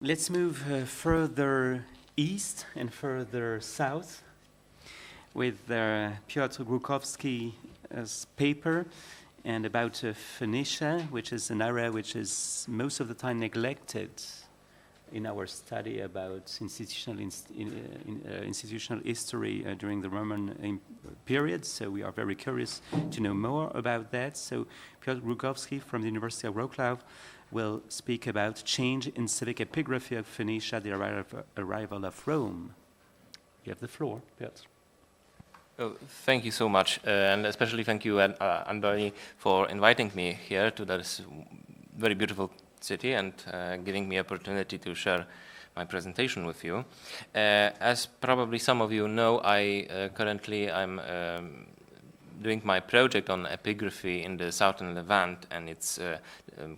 Let's move further east and further south with Piotr Glogowski's paper and about Phoenicia, which is an area which is most of the time neglected in our study about institutional history during the Roman period. So we are very curious to know more about that. So Piotr Glogowski from the University of Wroclaw will speak about change in civic epigraphy of Phoenicia, the arrival of Rome. You have the floor, Piotr. Oh, thank you so much, and especially thank you, Andoni, for inviting me here to this very beautiful city and giving me opportunity to share my presentation with you. As probably some of you know, currently I'm doing my project on epigraphy in the southern Levant and its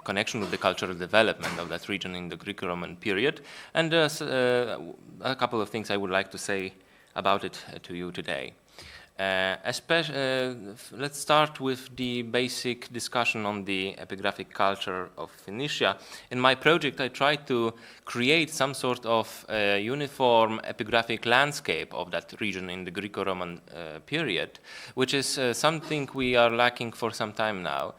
connection with the cultural development of that region in the Greco-Roman period. And there's a couple of things I would like to say about it to you today. Let's start with the basic discussion on the epigraphic culture of Phoenicia. In my project, I tried to create some sort of uniform epigraphic landscape of that region in the Greco-Roman period, which is something we are lacking for some time now,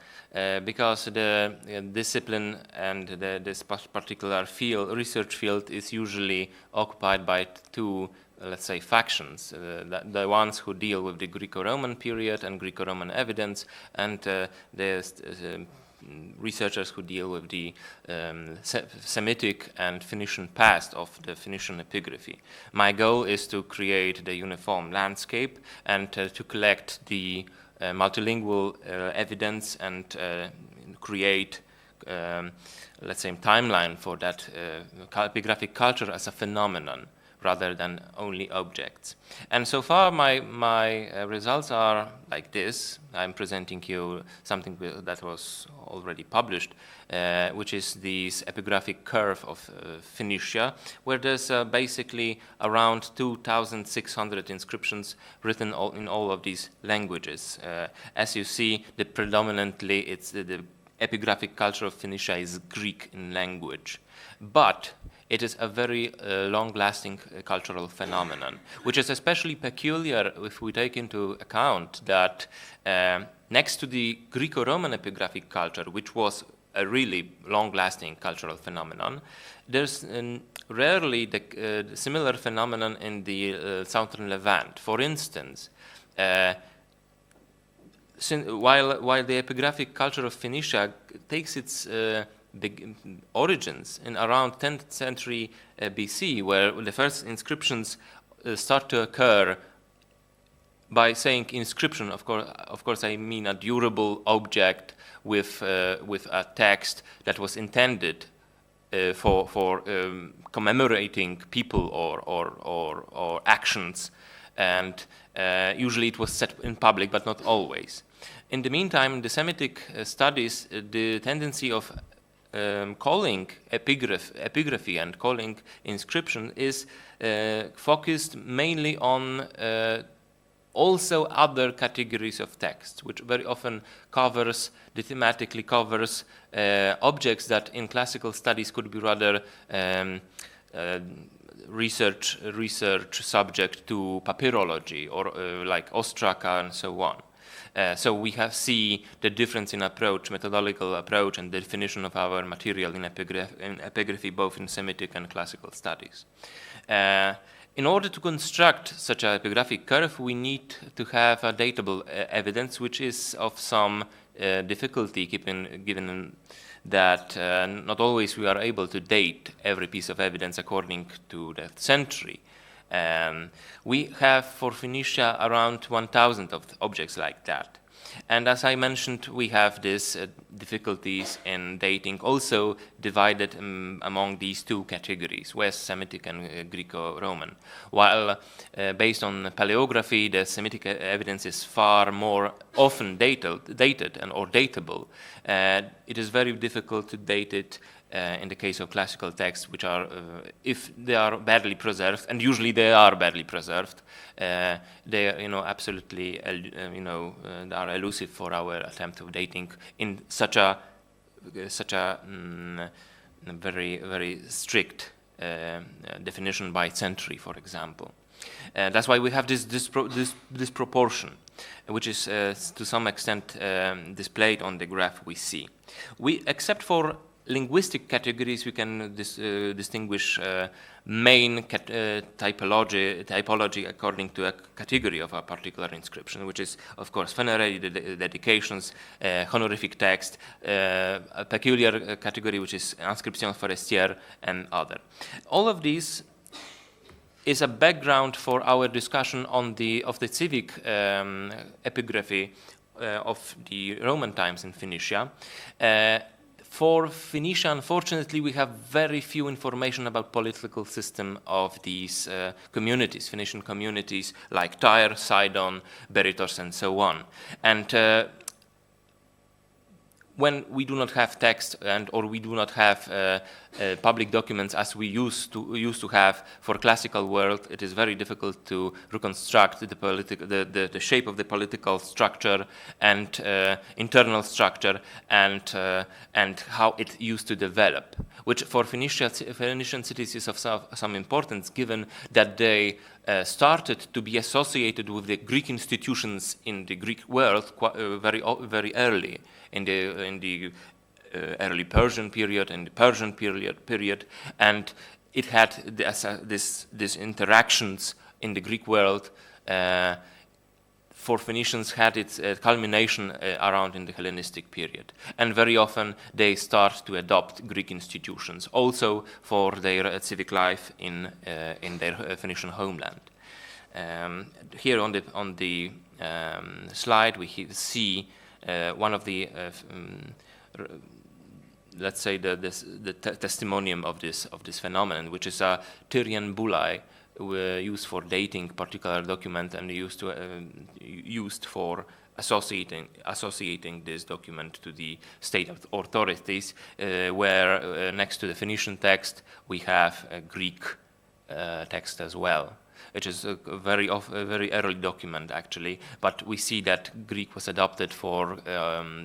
because the discipline and this particular research field is usually occupied by two, let's say, factions, the ones who deal with the Greco-Roman period and Greco-Roman evidence, and the researchers who deal with the Semitic and Phoenician past of the Phoenician epigraphy. My goal is to create the uniform landscape and to collect the multilingual evidence and create let's say, timeline for that epigraphic culture as a phenomenon, rather than only objects. And so far my results are like this. I'm presenting you something that was already published, which is this epigraphic curve of Phoenicia, where there's basically around 2,600 inscriptions written in all of these languages. As you see, predominantly it's the epigraphic culture of Phoenicia is Greek in language. But it is a very long-lasting cultural phenomenon, which is especially peculiar if we take into account that next to the Greco-Roman epigraphic culture, which was a really long-lasting cultural phenomenon, there's rarely the similar phenomenon in the southern Levant. For instance, while the epigraphic culture of Phoenicia takes its origins in around 10th century BC, where the first inscriptions start to occur by saying inscription. Of course, I mean a durable object with a text that was intended for commemorating people or actions, and usually it was set in public, but not always. In the meantime, in the Semitic studies, the tendency of calling epigraphy and calling inscription is focused mainly on also other categories of text, which very often thematically covers objects that in classical studies could be rather research subject to papyrology or like ostraka and so on. So we see the difference in approach, methodological approach, and definition of our material in epigraphy, both in Semitic and classical studies. In order to construct such an epigraphic curve, we need to have a datable evidence, which is of some difficulty, given that not always we are able to date every piece of evidence according to the century. We have for Phoenicia around 1,000 of objects like that. And as I mentioned, we have these difficulties in dating, also divided among these two categories, West Semitic and Greco-Roman. While based on paleography, the Semitic evidence is far more often dated or datable. It is very difficult to date it in the case of classical texts, which are, if they are badly preserved, and usually they are badly preserved, they are, absolutely, they are elusive for our attempt of dating in such a very, very strict definition by century, for example. That's why we have this proportion, which is to some extent displayed on the graph we see. Except for linguistic categories, we can distinguish main typology according to a category of a particular inscription, which is, of course, funerary dedications, honorific text, a peculiar category, which is inscription forestière, and other. All of these is a background for our discussion of the civic epigraphy of the Roman times in Phoenicia. For Phoenicia, unfortunately, we have very few information about political system of these communities, Phoenician communities like Tyre, Sidon, Berytos, and so on. And when we do not have text or we do not have public documents as we used to have for classical world, it is very difficult to reconstruct the shape of the political structure and internal structure and how it used to develop, which for Phoenician cities is of some importance, given that they started to be associated with the Greek institutions in the Greek world very early in the early Persian period and the Persian period, and it had these interactions in the Greek world. For Phoenicians had its culmination around in the Hellenistic period, and very often they start to adopt Greek institutions also for their civic life in their Phoenician homeland. Here on the slide we see one of the let's say the testimonium of this phenomenon, which is a Tyrian bullae used for dating particular document and used for associating this document to the state authorities, where next to the Phoenician text we have a Greek text as well, which is a very early document actually, but we see that Greek was adopted for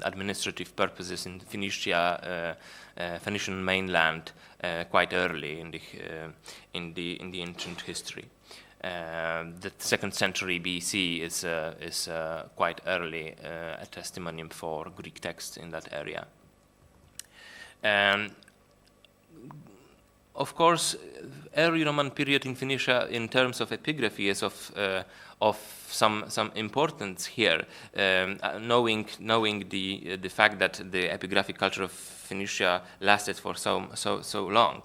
administrative purposes in Phoenicia, Phoenician mainland, quite early in the ancient history. The 2nd century BC is quite early a testimonium for Greek texts in that area. Of course, early Roman period in Phoenicia, in terms of epigraphy, is of some importance here. Knowing the fact that the epigraphic culture of Phoenicia lasted for so long.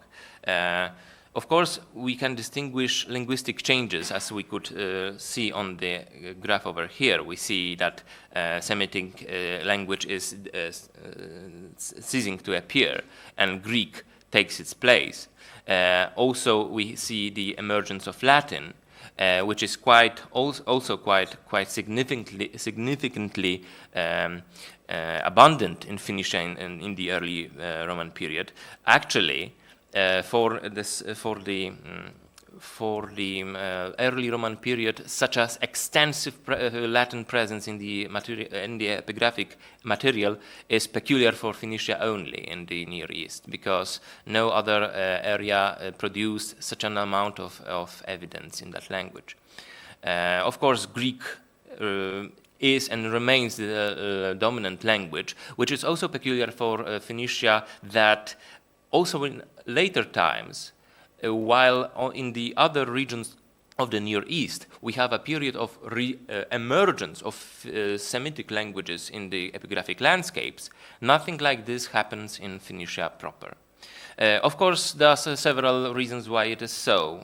Of course, we can distinguish linguistic changes, as we could see on the graph over here. We see that Semitic language is ceasing to appear, and Greek takes its place. Also, we see the emergence of Latin, which is also quite significantly abundant in Phoenicia in the early Roman period. Actually, for the early Roman period, such as extensive Latin presence in the epigraphic material is peculiar for Phoenicia only in the Near East, because no other area produced such an amount of evidence in that language. Of course, Greek is and remains the dominant language, which is also peculiar for Phoenicia, that also in later times, while in the other regions of the Near East, we have a period of emergence of Semitic languages in the epigraphic landscapes. Nothing like this happens in Phoenicia proper. Of course, there are several reasons why it is so,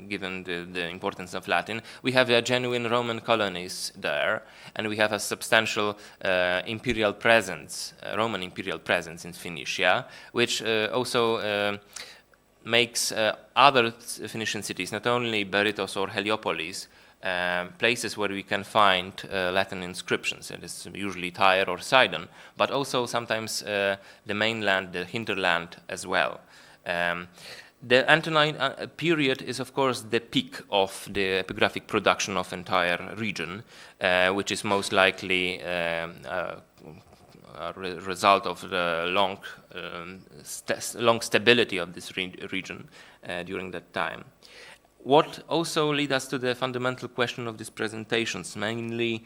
given the importance of Latin. We have genuine Roman colonies there, and we have a substantial imperial presence, Roman imperial presence in Phoenicia, which also makes other Phoenician cities, not only Berytos or Heliopolis, places where we can find Latin inscriptions. It is usually Tyre or Sidon, but also sometimes the mainland, the hinterland as well. The Antonine period is, of course, the peak of the epigraphic production of entire region, which is most likely a result of the long stability of this region during that time. What also leads us to the fundamental question of these presentations, mainly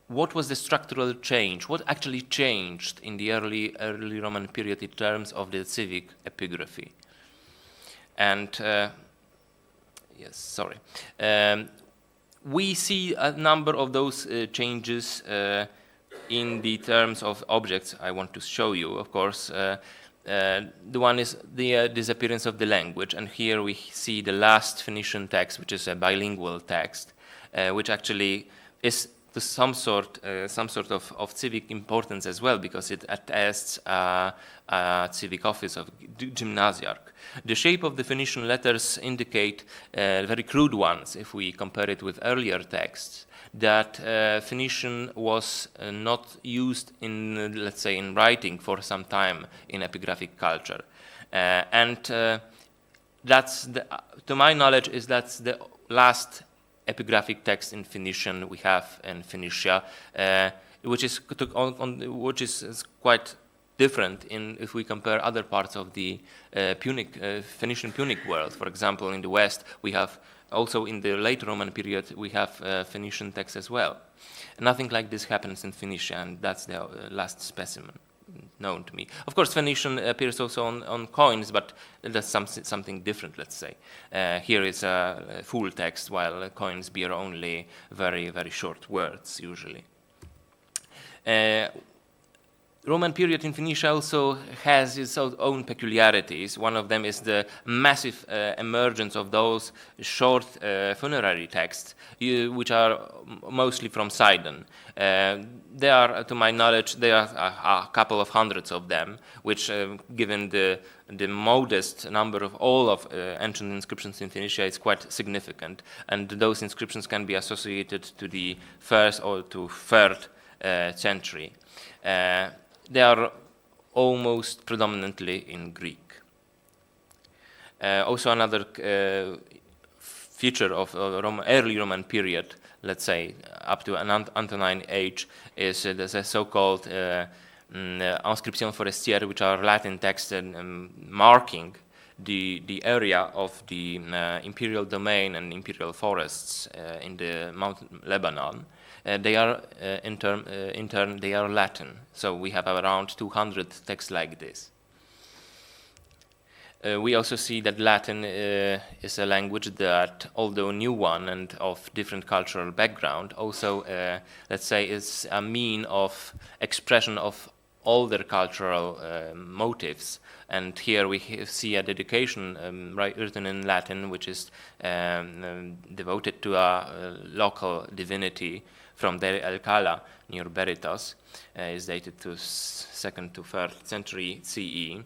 what was the structural change? What actually changed in the early Roman period in terms of the civic epigraphy? And we see a number of those changes in the terms of objects I want to show you. Of course, the one is the disappearance of the language, and here we see the last Phoenician text, which is a bilingual text, which actually is to some sort of civic importance as well, because it attests a civic office of gymnasiarch. The shape of the Phoenician letters indicate very crude ones if we compare it with earlier texts, that Phoenician was not used in, let's say, in writing for some time in epigraphic culture. That's, to my knowledge, that's the last epigraphic text in Phoenician we have in Phoenicia, which is quite different if we compare other parts of the Phoenician Punic world. For example, in the West, we have also in the late Roman period we have Phoenician texts as well. Nothing like this happens in Phoenicia, and that's the last specimen known to me. Of course, Phoenician appears also on coins, but that's something different, let's say. Here is a full text, while coins bear only very, very short words, usually. Roman period in Phoenicia also has its own peculiarities. One of them is the massive emergence of those short funerary texts, which are mostly from Sidon. There are, to my knowledge, there are a couple of hundreds of them, which, given the modest number of all of ancient inscriptions in Phoenicia, is quite significant. And those inscriptions can be associated to the 1st or to 3rd century. They are almost predominantly in Greek. Also another feature of early Roman period, let's say up to an Antonine age, is the so-called inscription forestiere, which are Latin texts marking the area of the imperial domain and imperial forests in the mountain Lebanon. They are in turn they are Latin, so we have around 200 texts like this. We also see that Latin is a language that, although a new one and of different cultural background, also let's say is a mean of expression of older cultural motives. And here we see a dedication written in Latin, which is devoted to a local divinity from Deir el-Kala near Berytos. Is dated to 2nd to 3rd century CE,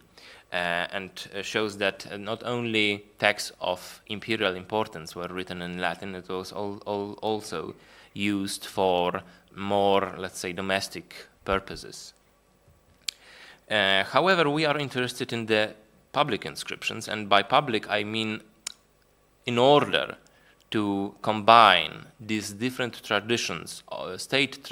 and shows that not only texts of imperial importance were written in Latin, it was also used for more, let's say, domestic purposes. However, we are interested in the public inscriptions, and by public I mean in order to combine these different traditions, state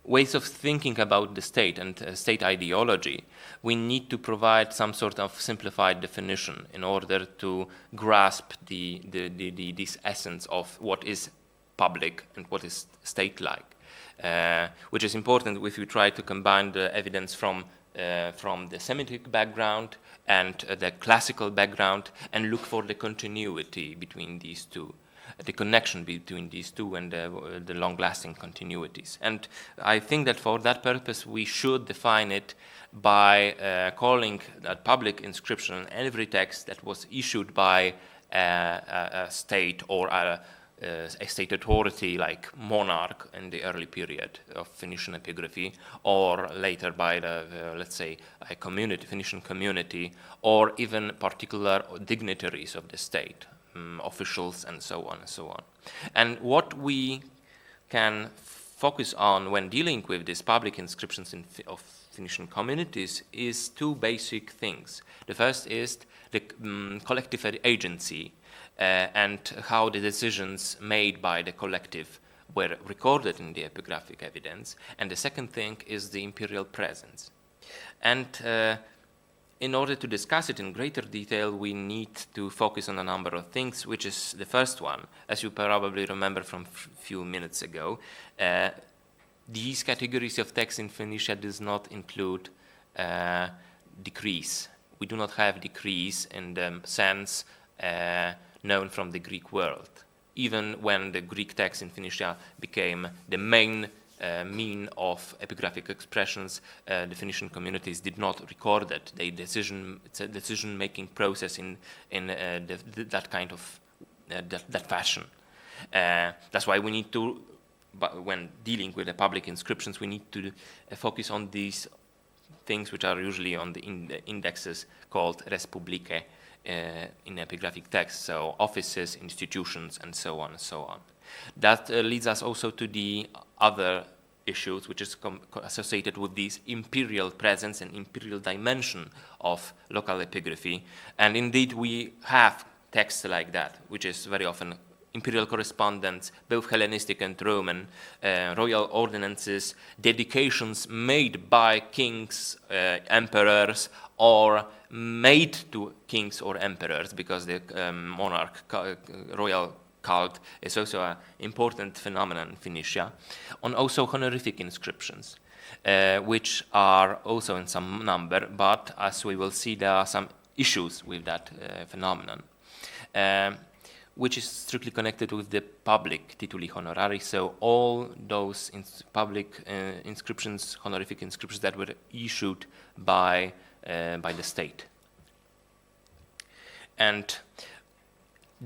ways of thinking about the state and state ideology, we need to provide some sort of simplified definition in order to grasp this essence of what is public and what is state-like. Which is important if you try to combine the evidence from the Semitic background and the classical background, and look for the continuity between these two, the connection between these two, and the long-lasting continuities. And I think that for that purpose we should define it by calling that public inscription every text that was issued by a state or a state authority like monarch in the early period of Phoenician epigraphy, or later by the, let's say, a community, Phoenician community, or even particular dignitaries of the state, officials, and so on and so on. And what we can focus on when dealing with these public inscriptions of Phoenician communities is two basic things. The first is the collective agency, and how the decisions made by the collective were recorded in the epigraphic evidence, and the second thing is the imperial presence. And in order to discuss it in greater detail, we need to focus on a number of things, which is the first one, as you probably remember from a few minutes ago. These categories of text in Phoenicia does not include decrees. We do not have decrees in the sense known from the Greek world. Even when the Greek text in Phoenicia became the main mean of epigraphic expressions, the Phoenician communities did not record it. It's a decision-making process in that kind of that fashion. That's why we need to, when dealing with the public inscriptions, we need to focus on these things which are usually on the indexes called res publicae in epigraphic text, so offices, institutions, and so on and so on. That leads us also to the other issues which is associated with this imperial presence and imperial dimension of local epigraphy. And indeed we have texts like that, which is very often imperial correspondence, both Hellenistic and Roman, royal ordinances, dedications made by kings, emperors, or made to kings or emperors, because the monarch, royal cult is also an important phenomenon in Phoenicia, on also honorific inscriptions, which are also in some number, but as we will see, there are some issues with that phenomenon, which is strictly connected with the public tituli honorari, so all those public inscriptions, honorific inscriptions that were issued by the state. And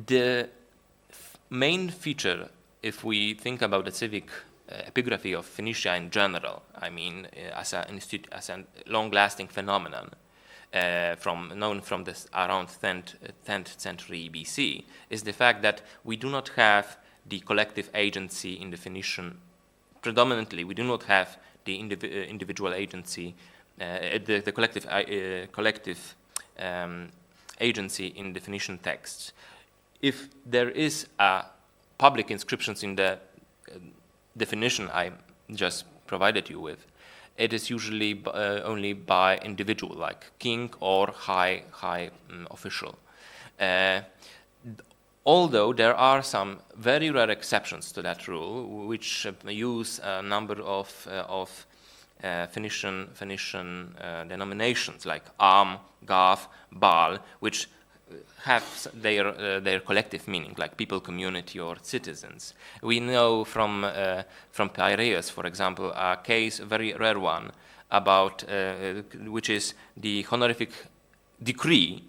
the main feature, if we think about the civic epigraphy of Phoenicia in general, I mean, as a long-lasting phenomenon, known from this around 10th century BC, is the fact that we do not have the collective agency in the Phoenician. Predominantly, we do not have the individual agency, the collective agency in the Phoenician texts. If there is a public inscriptions in the definition I just provided you with, it is usually only by individual, like king or high official. Although there are some very rare exceptions to that rule, which use a number of Phoenician denominations like Am, Gav, Baal, which have their collective meaning, like people, community, or citizens. We know from Piraeus, for example, a case, a very rare one, about which is the honorific decree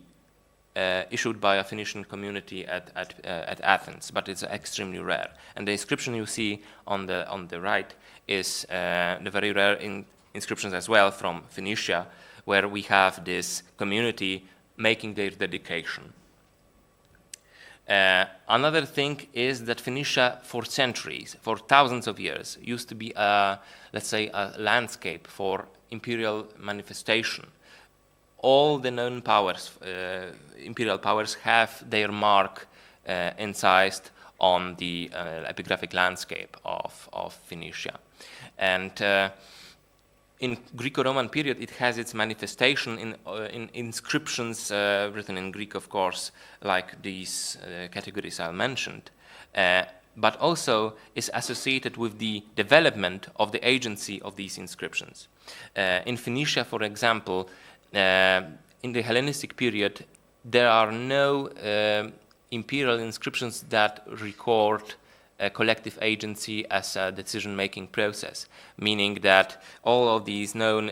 issued by a Phoenician community at Athens, but it's extremely rare. And the inscription you see on the right is the very rare inscriptions as well from Phoenicia, where we have this community making their dedication. Another thing is that Phoenicia, for centuries, for thousands of years, used to be let's say, a landscape for imperial manifestation. All the known powers, imperial powers, have their mark incised on the epigraphic landscape of Phoenicia. And in Greco-Roman period, it has its manifestation in inscriptions written in Greek, of course, like these categories I mentioned, but also is associated with the development of the agency of these inscriptions. In Phoenicia, for example, in the Hellenistic period, there are no imperial inscriptions that record a collective agency as a decision-making process, meaning that all of these known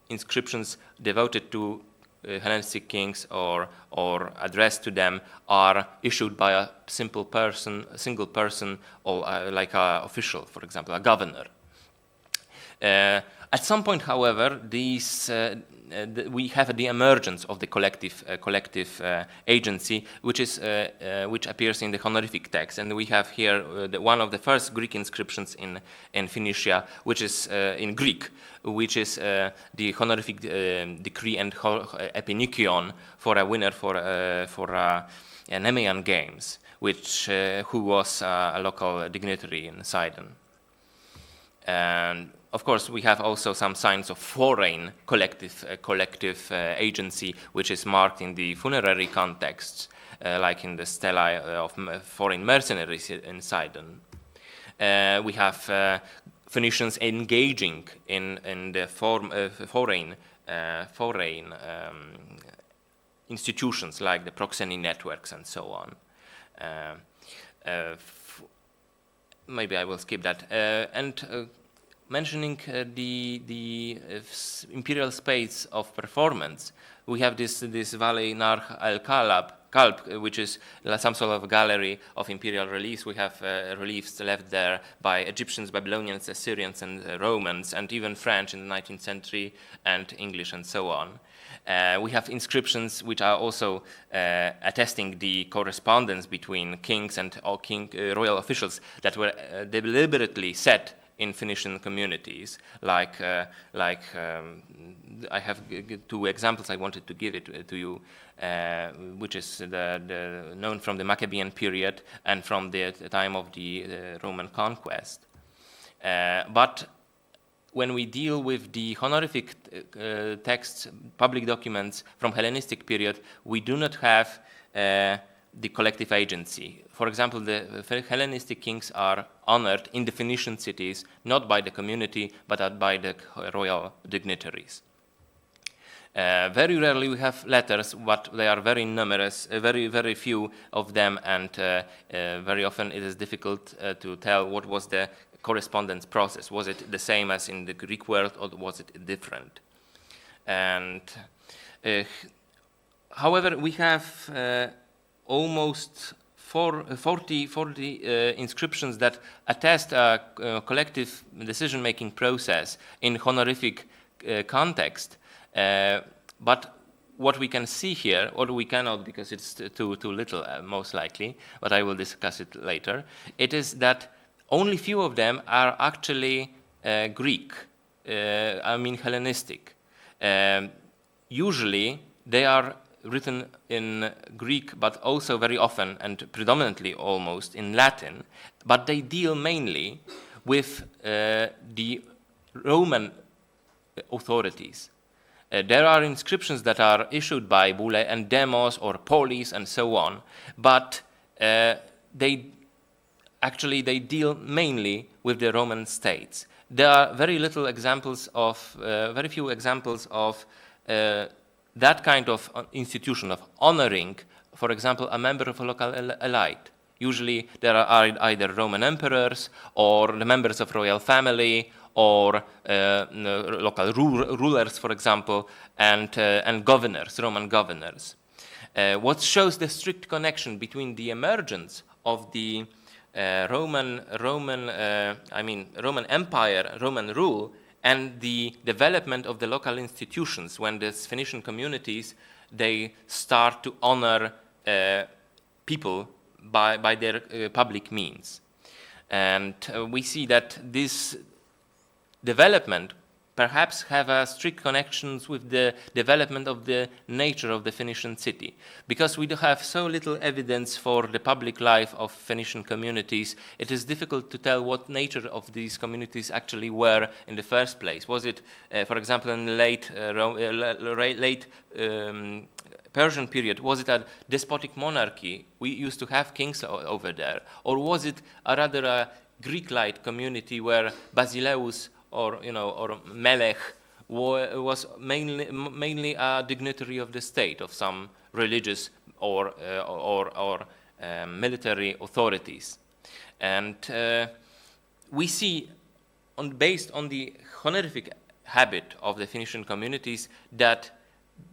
inscriptions devoted to Hellenistic kings or addressed to them are issued by a single person, or like an official, for example, a governor. At some point, however, these we have the emergence of the collective agency, which appears in the honorific text, and we have here one of the first Greek inscriptions in Phoenicia, which is in Greek, which is the honorific decree and epinikeon for a winner for Nemean Games, who was a local dignitary in Sidon. And of course, we have also some signs of foreign collective agency, which is marked in the funerary context, like in the stelae of foreign mercenaries in Sidon. We have Phoenicians engaging in the foreign institutions like the proxeny networks and so on. Maybe I will skip that. Mentioning the imperial space of performance, we have this Valley Narch Kalb, which is some sort of gallery of imperial reliefs. We have reliefs left there by Egyptians, Babylonians, Assyrians, and Romans, and even French in the 19th century, and English, and so on. We have inscriptions which are also attesting the correspondence between kings and royal officials that were deliberately set in Phoenician communities, like I have two examples I wanted to give it to you, which is the known from the Maccabean period and from the time of the Roman conquest. But when we deal with the honorific texts, public documents from Hellenistic period, we do not have the collective agency. For example, the Hellenistic kings are honored in the Phoenician cities, not by the community, but by the royal dignitaries. Very rarely we have letters, but they are very numerous, very few of them, and very often it is difficult to tell what was the correspondence process. Was it the same as in the Greek world, or was it different? And however, we have almost 40 inscriptions that attest a collective decision-making process in honorific context. But what we can see here, or we cannot because it's too little most likely, but I will discuss it later, it is that only few of them are actually Greek, Hellenistic. Usually they are written in Greek, but also very often and predominantly almost in Latin, but they deal mainly with the Roman authorities. There are inscriptions that are issued by Bulle and Demos or Polis and so on, but they deal mainly with the Roman states. There are very few examples of that kind of institution of honoring, for example, a member of a local elite. Usually there are either Roman emperors or the members of royal family or local rulers, for example, and governors, Roman governors. What shows the strict connection between the emergence of the Roman Empire, Roman rule, and the development of the local institutions, when the Phoenician communities, they start to honor people by their public means. And we see that this development perhaps have a strict connections with the development of the nature of the Phoenician city. Because we do have so little evidence for the public life of Phoenician communities, it is difficult to tell what nature of these communities actually were in the first place. Was it, for example, in the late Persian period, was it a despotic monarchy? We used to have kings over there. Or was it rather a Greek-like community where Basileus or Melech was mainly a dignitary of the state, of some religious or military authorities. And we see, based on the honorific habit of the Phoenician communities, that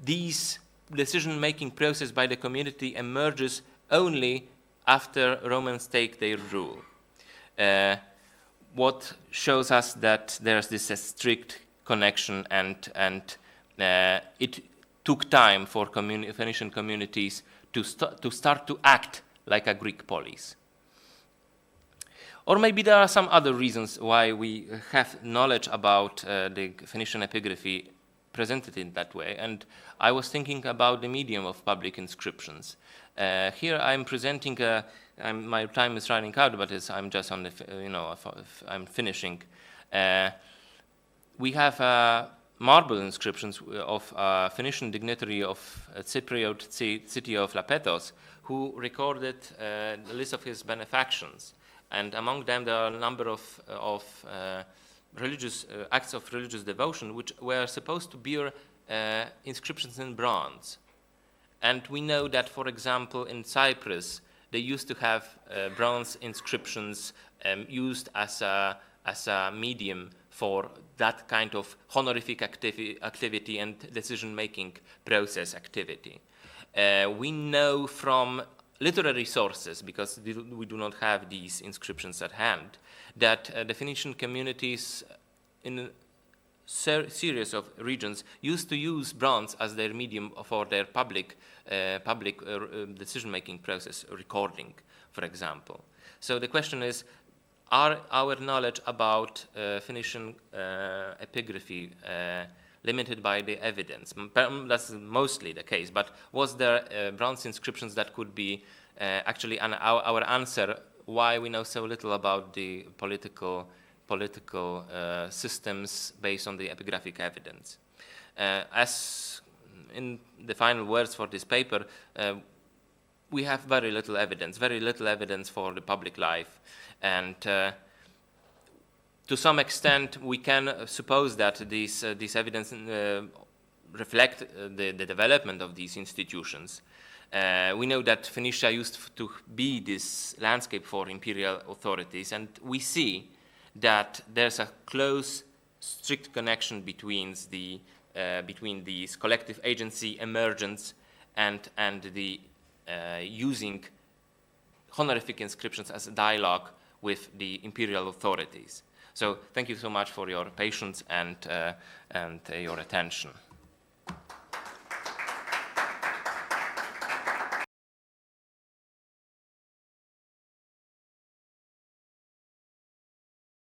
these decision-making process by the community emerges only after Romans take their rule. What shows us that there's this strict connection and it took time for Phoenician communities to start to act like a Greek polis. Or maybe there are some other reasons why we have knowledge about the Phoenician epigraphy presented in that way. And I was thinking about the medium of public inscriptions. Here I'm presenting, my time is running out, but I'm just on the, I'm finishing. We have marble inscriptions of a Phoenician dignitary of Cypriot city of Lapetos, who recorded the list of his benefactions. And among them, there are a number of religious acts of religious devotion, which were supposed to bear inscriptions in bronze. And we know that, for example, in Cyprus, they used to have bronze inscriptions used as a medium for that kind of honorific activity and decision-making process activity. We know from literary sources, because we do not have these inscriptions at hand, that the Phoenician communities in a series of regions used to use bronze as their medium for their public decision-making process, recording, for example. So the question is, are our knowledge about Phoenician epigraphy limited by the evidence? That's mostly the case, but was there bronze inscriptions that could be actually our answer why we know so little about the political systems based on the epigraphic evidence? As in the final words for this paper, we have very little evidence for the public life, and to some extent we can suppose that this evidence reflect the development of these institutions. We know that Phoenicia used to be this landscape for imperial authorities, and we see that there's a close, strict connection between these collective agency emergence and the using honorific inscriptions as a dialogue with the imperial authorities. So thank you so much for your patience and your attention.